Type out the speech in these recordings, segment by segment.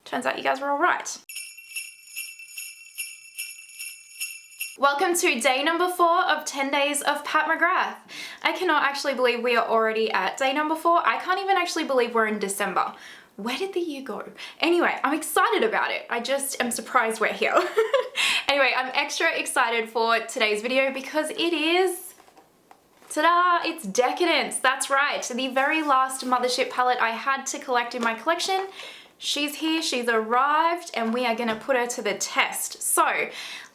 Turns out you guys were all right. Welcome to day number 4 of 10 days of Pat McGrath. I cannot actually believe we are already at day number 4. I can't even actually believe we're in December. Where did the year go? Anyway, I'm excited about it. I just am surprised we're here. Anyway, I'm extra excited for today's video because it is, ta-da, it's Decadence. That's right, the very last Mothership palette I had to collect in my collection. She's here, she's arrived, and we are gonna put her to the test. So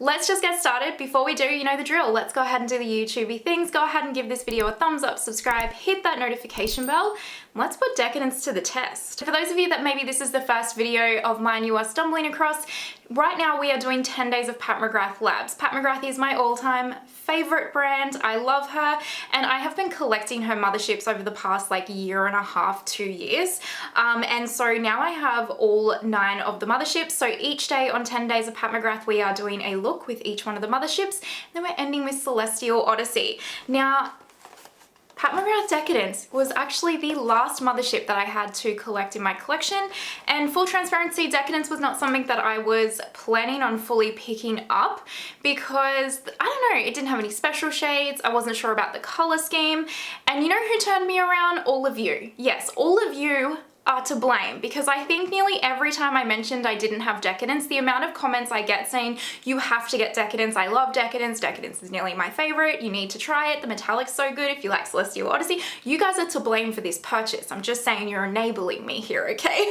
let's just get started. Before we do, you know the drill. Let's go ahead and do the YouTubey things. Go ahead and give this video a thumbs up, subscribe, hit that notification bell. Let's put Decadence to the test. For those of you that maybe this is the first video of mine you are stumbling across, right now we are doing 10 days of Pat McGrath Labs. Pat McGrath is my all-time favorite brand. I love her, and I have been collecting her motherships over the past like year and a half, 2 years. And so now I have all 9 of the motherships. So each day on 10 days of Pat McGrath, we are doing a look with each one of the motherships. Then we're ending with Celestial Odyssey. Now, Pat McGrath Decadence was actually the last mothership that I had to collect in my collection, and full transparency, Decadence was not something that I was planning on fully picking up because, I don't know, it didn't have any special shades, I wasn't sure about the color scheme, and you know who turned me around? All of you. Yes, all of you are to blame, because I think nearly every time I mentioned I didn't have Decadence, the amount of comments I get saying, you have to get Decadence, I love Decadence, Decadence is nearly my favorite, you need to try it, the metallic's so good if you like Celestial Odyssey. You guys are to blame for this purchase. I'm just saying you're enabling me here, okay?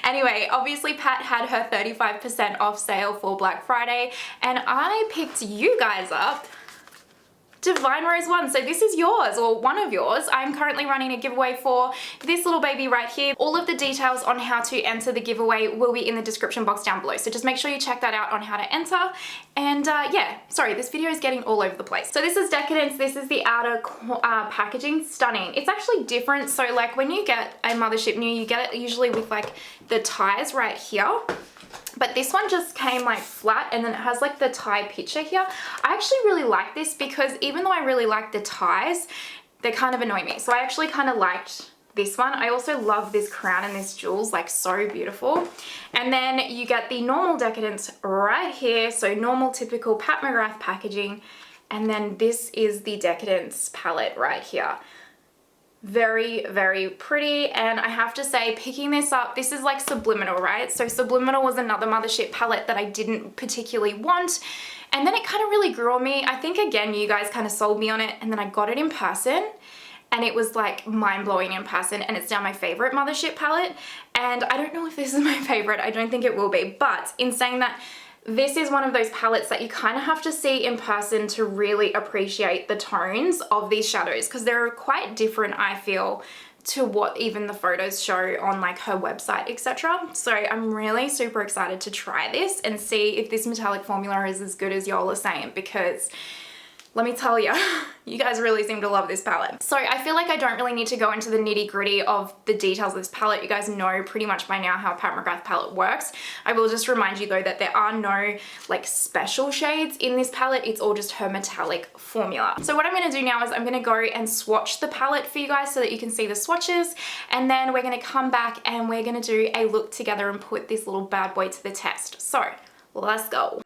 Anyway, obviously Pat had her 35% off sale for Black Friday, and I picked you guys up Divine Rose 1. So this is yours, or one of yours. I'm currently running a giveaway for this little baby right here. All of the details on how to enter the giveaway will be in the description box down below. So just make sure you check that out on how to enter. And yeah, sorry, this video is getting all over the place. So this is Decadence. This is the outer packaging. Stunning. It's actually different. So like when you get a mothership new, you get it usually with like the ties right here. But this one just came like flat, and then it has like the tie picture here. I actually really like this because even though I really like the ties, they kind of annoy me. So I actually kind of liked this one. I also love this crown and this jewels, like so beautiful. And then you get the normal Decadence right here. So normal, typical Pat McGrath packaging. And then this is the Decadence palette right here. Very, very pretty, and I have to say, picking this up, this is like Subliminal, right? So Subliminal was another mothership palette that I didn't particularly want, and then it kind of really grew on me. I think again you guys kind of sold me on it, and then I got it in person and it was like mind-blowing in person, and it's now my favorite mothership palette. And I don't know if this is my favorite, I don't think it will be, but in saying that, this is one of those palettes that you kind of have to see in person to really appreciate the tones of these shadows, because they're quite different, I feel, to what even the photos show on like her website, etc. So I'm really super excited to try this and see if this metallic formula is as good as y'all are saying, because let me tell you, you guys really seem to love this palette. So I feel like I don't really need to go into the nitty gritty of the details of this palette. You guys know pretty much by now how Pat McGrath palette works. I will just remind you though that there are no like special shades in this palette. It's all just her metallic formula. So what I'm gonna do now is I'm gonna go and swatch the palette for you guys so that you can see the swatches. And then we're gonna come back and we're gonna do a look together and put this little bad boy to the test. So let's go.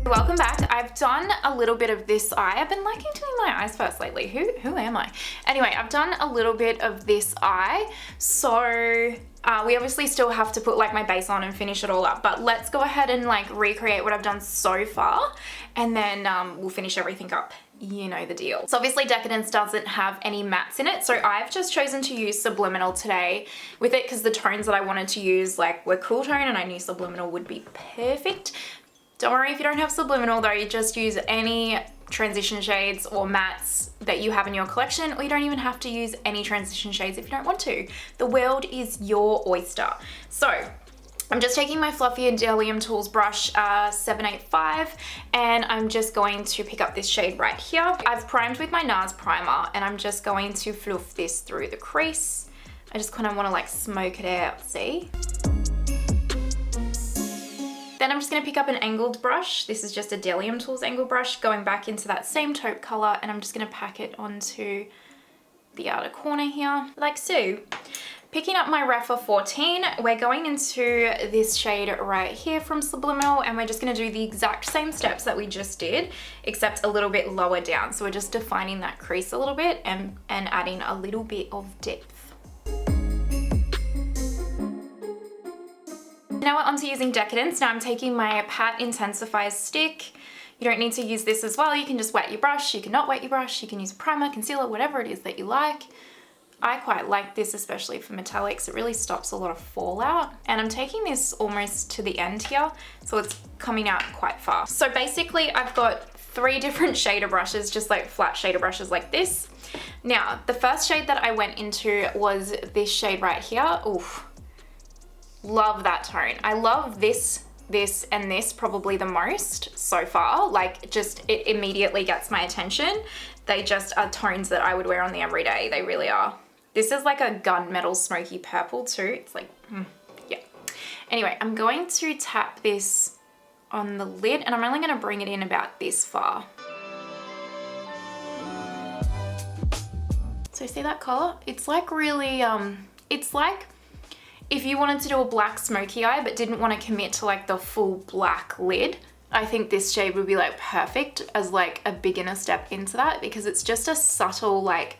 Welcome back. I've done a little bit of this eye. I've been liking doing my eyes first lately. Who am I? Anyway, I've done a little bit of this eye. So we obviously still have to put like my base on and finish it all up, but let's go ahead and like recreate what I've done so far, and then we'll finish everything up. You know the deal. So obviously Decadence doesn't have any mattes in it, so I've just chosen to use Subliminal today with it because the tones that I wanted to use like were cool tone, and I knew Subliminal would be perfect. Don't worry if you don't have Subliminal though, you just use any transition shades or mattes that you have in your collection, or you don't even have to use any transition shades if you don't want to. The world is your oyster. So I'm just taking my Fluffy and Delium Tools brush 785, and I'm just going to pick up this shade right here. I've primed with my NARS primer, and I'm just going to fluff this through the crease. I just kind of want to like smoke it out, see? Then I'm just gonna pick up an angled brush. This is just a Delium Tools angled brush, going back into that same taupe color, and I'm just gonna pack it onto the outer corner here, like so. Picking up my Refa 14, we're going into this shade right here from Subliminal, and we're just gonna do the exact same steps that we just did, except a little bit lower down. So we're just defining that crease a little bit and adding a little bit of depth. Now we're on to using Decadence. Now I'm taking my Pat Intensifier stick. You don't need to use this as well. You can just wet your brush. You can not wet your brush. You can use a primer, concealer, whatever it is that you like. I quite like this, especially for metallics. It really stops a lot of fallout. And I'm taking this almost to the end here, so it's coming out quite fast. So basically I've got 3 different shader brushes, just like flat shader brushes like this. Now, the first shade that I went into was this shade right here. Oof, love that tone. I love this, and this probably the most so far. Like, just, it immediately gets my attention. They just are tones that I would wear on the everyday. They really are. This is like a gunmetal smoky purple too. It's like, yeah. Anyway, I'm going to tap this on the lid, and I'm only gonna bring it in about this far. So see that color? It's like really, it's like if you wanted to do a black smoky eye but didn't want to commit to like the full black lid, I think this shade would be like perfect as like a beginner step into that, because it's just a subtle like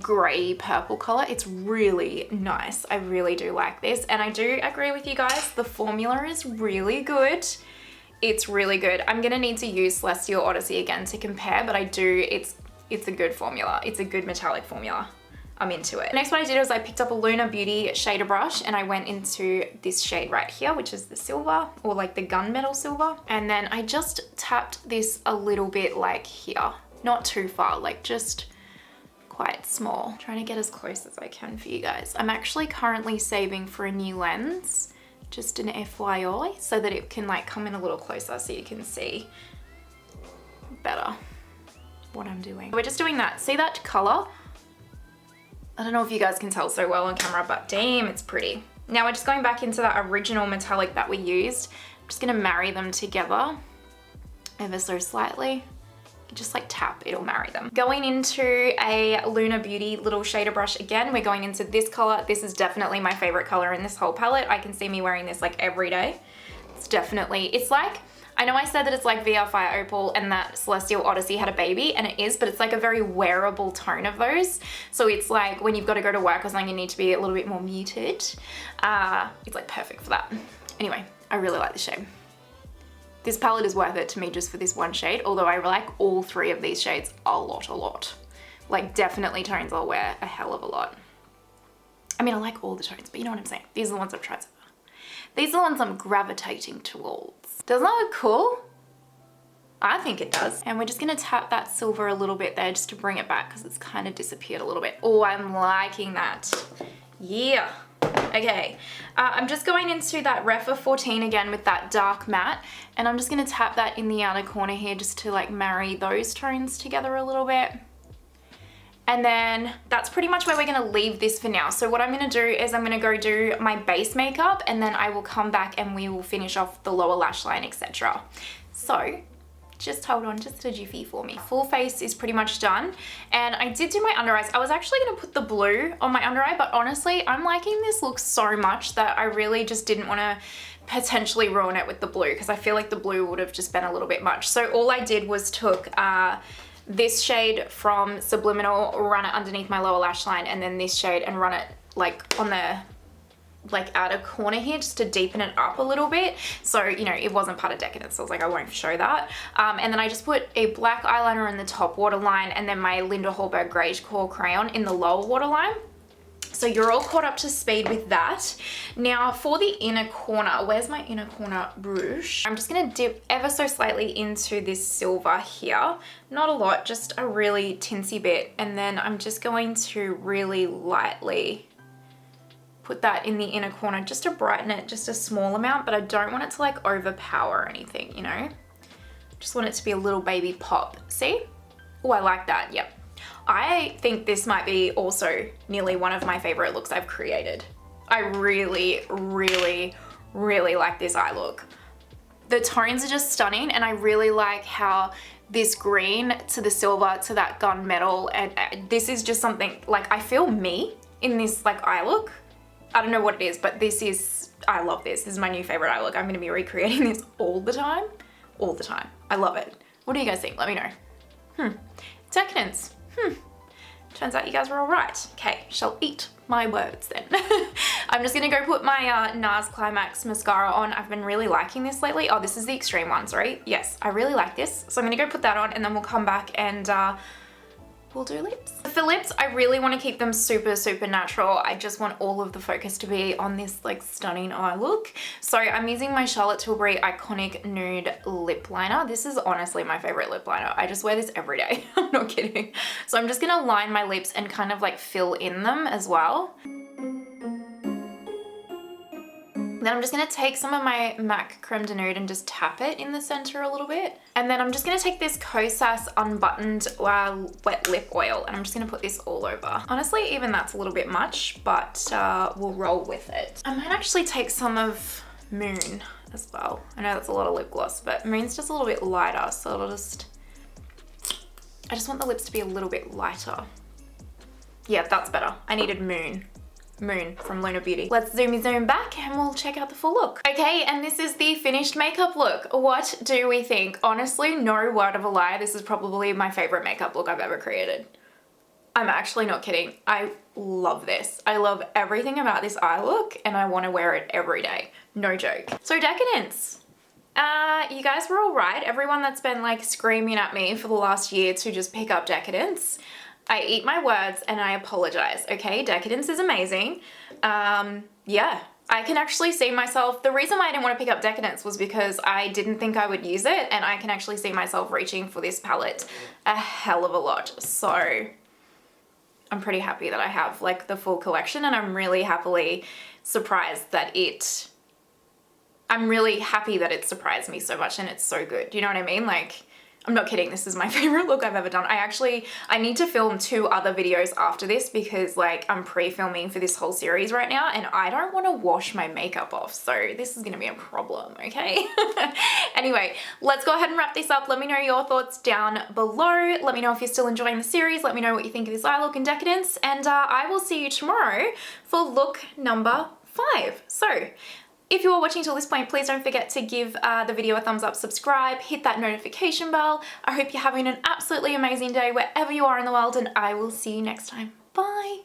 gray purple color. It's really nice. I really do like this, and I do agree with you guys, the formula is really good. It's really good. I'm gonna need to use Celestial Odyssey again to compare, but I do, it's a good formula. It's a good metallic formula. I'm into it. Next, what I did was I picked up a Lunar Beauty shader brush, and I went into this shade right here, which is the silver, or like the gunmetal silver. And then I just tapped this a little bit like here, not too far, like just quite small. I'm trying to get as close as I can for you guys. I'm actually currently saving for a new lens, just an FYI, so that it can like come in a little closer so you can see better what I'm doing. We're just doing that. See that color? I don't know if you guys can tell so well on camera, but damn, it's pretty. Now we're just going back into that original metallic that we used. I'm just gonna marry them together ever so slightly. Just like tap, it'll marry them. Going into a Lunar Beauty little shader brush again, we're going into this color. This is definitely my favorite color in this whole palette. I can see me wearing this like every day. It's definitely, it's like, I know I said that it's like VR Fire Opal and that Celestial Odyssey had a baby, and it is, but it's like a very wearable tone of those. So it's like when you've got to go to work or something, you need to be a little bit more muted. It's like perfect for that. Anyway, I really like this shade. This palette is worth it to me just for this one shade, although I like all 3 of these shades a lot. Like definitely tones I'll wear a hell of a lot. I mean, I like all the tones, but you know what I'm saying? These are the ones I've tried so far. These are the ones I'm gravitating towards. Doesn't that look cool? I think it does. And we're just gonna tap that silver a little bit there just to bring it back, because it's kind of disappeared a little bit. Oh, I'm liking that. Yeah. Okay, I'm just going into that Refa 14 again with that dark matte, and I'm just gonna tap that in the outer corner here just to like marry those tones together a little bit. And then that's pretty much where we're gonna leave this for now. So what I'm gonna do is I'm gonna go do my base makeup, and then I will come back and we will finish off the lower lash line, etc. So just hold on just a jiffy for me. Full face is pretty much done. And I did do my under eyes. I was actually gonna put the blue on my under eye, but honestly, I'm liking this look so much that I really just didn't wanna potentially ruin it with the blue, because I feel like the blue would have just been a little bit much. So all I did was took this shade from Subliminal, run it underneath my lower lash line, and then this shade and run it like on the like outer corner here just to deepen it up a little bit. So, you know, it wasn't part of Decadence, so I was like, I won't show that. And then I just put a black eyeliner in the top waterline, and then my Linda Hallberg Greige Core Crayon in the lower waterline. So you're all caught up to speed with that. Now for the inner corner, where's my inner corner brush? I'm just gonna dip ever so slightly into this silver here. Not a lot, just a really tinsy bit. And then I'm just going to really lightly put that in the inner corner just to brighten it, just a small amount, but I don't want it to like overpower anything, you know? Just want it to be a little baby pop. See? Oh, I like that, yep. I think this might be also nearly one of my favorite looks I've created. I really like this eye look. The tones are just stunning, and I really like how this green to the silver to that gunmetal, and this is just something, like, I feel me in this like eye look. I don't know what it is, but this is, I love this. This is my new favorite eye look. I'm gonna be recreating this all the time. All the time. I love it. What do you guys think? Let me know. Decadence. Turns out you guys were all right. Okay, shall eat my words then. I'm just gonna go put my NARS Climax mascara on. I've been really liking this lately. Oh, this is the extreme ones, right? Yes, I really like this. So I'm gonna go put that on, and then we'll come back and we'll do lips. For lips, I really want to keep them super, super natural. I just want all of the focus to be on this like stunning eye look. So I'm using my Charlotte Tilbury Iconic Nude Lip Liner. This is honestly my favorite lip liner. I just wear this every day. I'm not kidding. So I'm just gonna line my lips and kind of like fill in them as well. Then I'm just gonna take some of my MAC Creme de Nude and just tap it in the center a little bit. And then I'm just gonna take this Kosas Unbuttoned Wet Lip Oil, and I'm just gonna put this all over. Honestly, even that's a little bit much, but we'll roll with it. I might actually take some of Moon as well. I know that's a lot of lip gloss, but Moon's just a little bit lighter, so it'll just, I just want the lips to be a little bit lighter. Yeah, that's better. I needed Moon from Lunar Beauty. Let's zoom back and we'll check out the full look. Okay, and this is the finished makeup look. What do we think? Honestly, no word of a lie, this is probably my favorite makeup look I've ever created. I'm actually not kidding. I love this. I love everything about this eye look, and I want to wear it every day. No joke. So Decadence. You guys were all right. Everyone that's been like screaming at me for the last year to just pick up Decadence, I eat my words and I apologize, okay? Decadence is amazing. Yeah, I can actually see myself, the reason why I didn't want to pick up Decadence was because I didn't think I would use it, and I can actually see myself reaching for this palette a hell of a lot. So I'm pretty happy that I have like the full collection, and I'm really happily surprised that I'm really happy that it surprised me so much and it's so good. You know what I mean? Like, I'm not kidding, this is my favorite look I've ever done. I need to film 2 other videos after this because like I'm pre-filming for this whole series right now, and I don't want to wash my makeup off, so this is gonna be a problem, okay? Anyway, let's go ahead and wrap this up. Let me know your thoughts down below. Let me know if you're still enjoying the series. Let me know what you think of this eye look in Decadence, and I will see you tomorrow for look number 5. So, if you are watching till this point, please don't forget to give the video a thumbs up, subscribe, hit that notification bell. I hope you're having an absolutely amazing day wherever you are in the world, and I will see you next time. Bye.